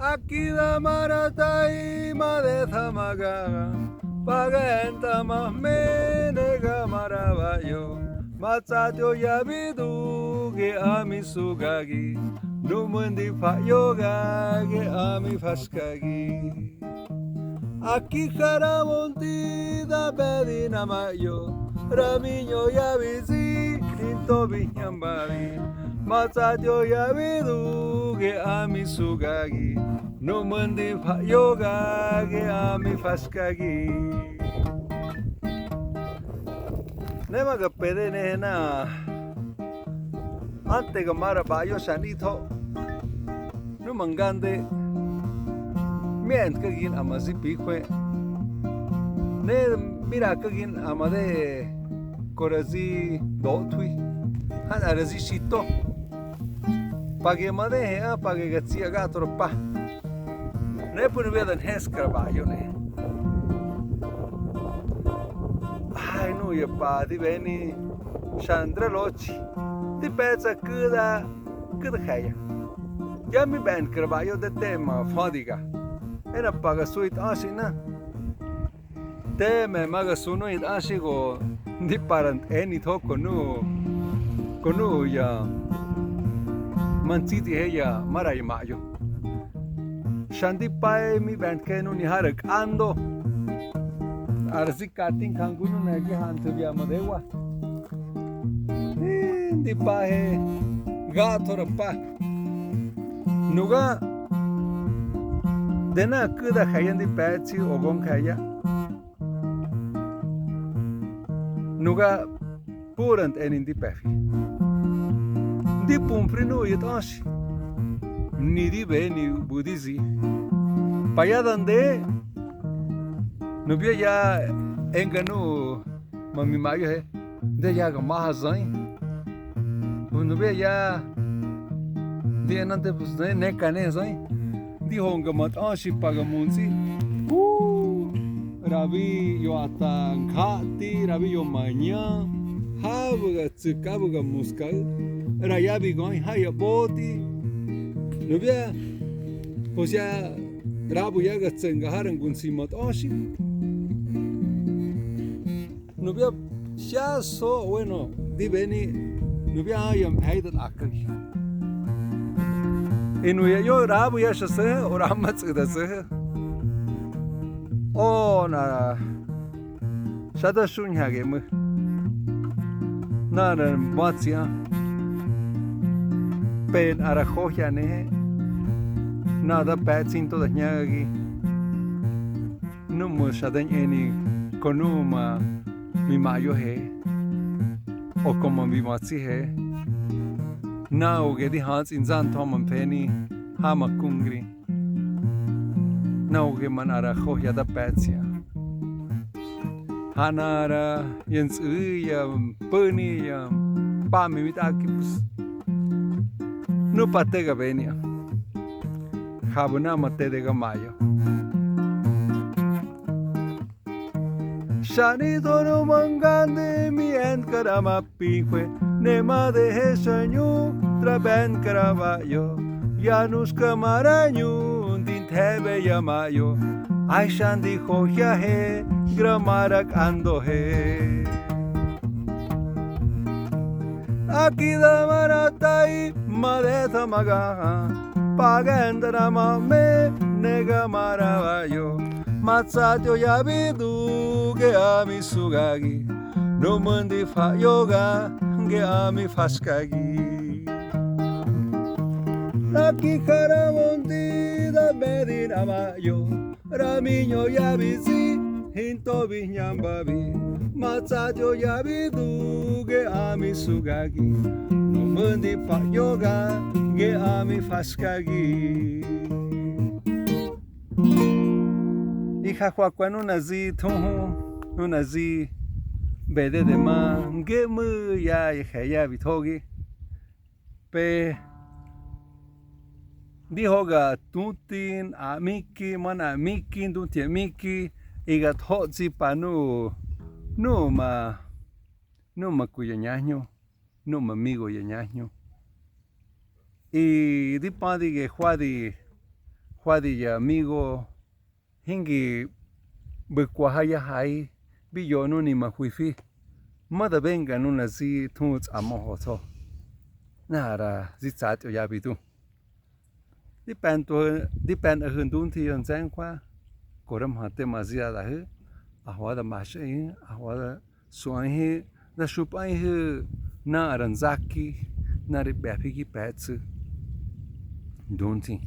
Aquí da maratai madeza magaga, pagenta más menega maravillo, matzatyo yabidu ge ami sugagi, numundi fa yoga ge ami faskagi. Aquí jaramonti da bedina mayo, ramiño yabisi, tinto viñambavi, matzatyo yabidu ge ami sugagi, numundi fa yoga ge ami faskagi. Nema ga pedene na ante ga mara bayo sanito numangande mient kagin amazi pikwe ne mira kagin amade korazi dotui han arazi shito page made ha page gatsi aga torpa ne pun vedan heskar bayo ne ai nu ya pa di veni Chandra lochi di pezza kuda khaya ya mi ben karbayo de tema fadiga era paga suit asina teme maga suno it asigo di parent eni thoko konu ya manciti heya marai mayo shandi pai mi ben kenu ni harak ando arzi cutting kangunu nagi hantu ya madewa di pahe gato pa nuga dena kuda khayan di pachi ogon khaya nuga purant enin di pafi di pumprinu yetashi ni di beni budizi payadande nubia ya enganu mami mayo he de ya ga mahazan nubia ya di enante pues ne kane zai di honga mat ashi pagamunsi rabi yo ata khati rabi yo manya habuga tsikabuga muska rayabi goi haya boti nubia pues ya rabu ya ga tsenga harangunsi mat ashi nubia ya so bueno di beni nubia ayam haydat akaki inuya yo rabu ya shase oramat tsudase o na shada shunyage mu na na matsia pen arajoja ne nada petsinto da nyagi numu shadan eni konuma mi mayo he o como mi matsi he na ugedi hans inzan tomam peni hama kungri na uge manara khoya da petsia hanara yens uya puni ya pa mi mitakipus no patega venia habuna mate de gamayo shani dono mangande mi en karama pique nema de hesanyu traben caravaggio Janus Camaranyu din tebe yamayo Aishan di hoja he gramarak ando he Aquí da maratai madeta maga pagendra mame nega maravallo Matsatyo yabidu ge ami sugagi no mundi fa yoga ge ami faskagi Aquí jaramonti da medina mayo ramiño yabisi hinto viñambavi Matsatyo yabidu ge ami sugagi no mundi fa yoga ge ami faskagi Hija Juacuano nazi tuhu nazi bede de ma ngemu ya ya bitogi pe dihoga tutin amiki mana amiki tuti amiki igat hotzi panu numa cuya ñaño numa amigo ya ñaño y di padi que Juadilla amigo, hingi bukwahaya hai, biyo no ni mahuifi. Mother venga nuna zi tuts amohoto. Nara zitsat ya bidu. Depend hundun ti yon zang kwa. Koram hate mazia da hu. Ahwada mashe, ahwada suanhi, da shupai hu na aranzaki, na ribapiki petsu. Dunti.